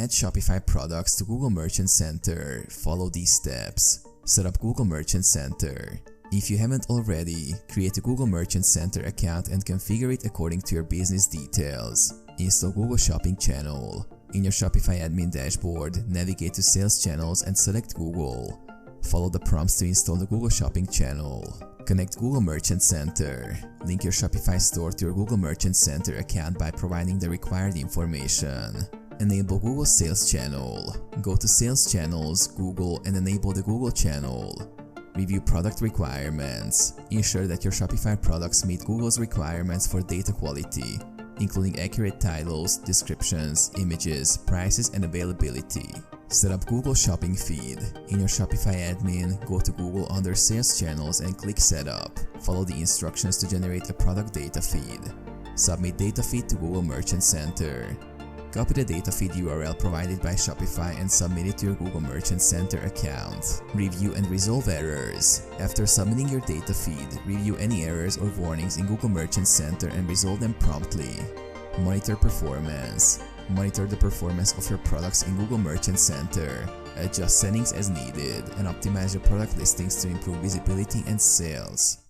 Add Shopify products to Google Merchant Center. Follow these steps. Set up Google Merchant Center. If you haven't already, create a Google Merchant Center account and configure it according to your business details. Install Google Shopping Channel. In your Shopify admin dashboard, navigate to Sales Channels and select Google. Follow the prompts to install the Google Shopping Channel. Connect Google Merchant Center. Link your Shopify store to your Google Merchant Center account by providing the required information. Enable Google Sales Channel. Go to Sales Channels, Google, and enable the Google Channel. Review product requirements. Ensure that your Shopify products meet Google's requirements for data quality, including accurate titles, descriptions, images, prices, and availability. Set up Google Shopping Feed. In your Shopify admin, go to Google under Sales Channels and click Setup. Follow the instructions to generate a product data feed. Submit data feed to Google Merchant Center. Copy the data feed URL provided by Shopify and submit it to your Google Merchant Center account. Review and resolve errors. After submitting your data feed, review any errors or warnings in Google Merchant Center and resolve them promptly. Monitor performance. Monitor the performance of your products in Google Merchant Center. Adjust settings as needed and optimize your product listings to improve visibility and sales.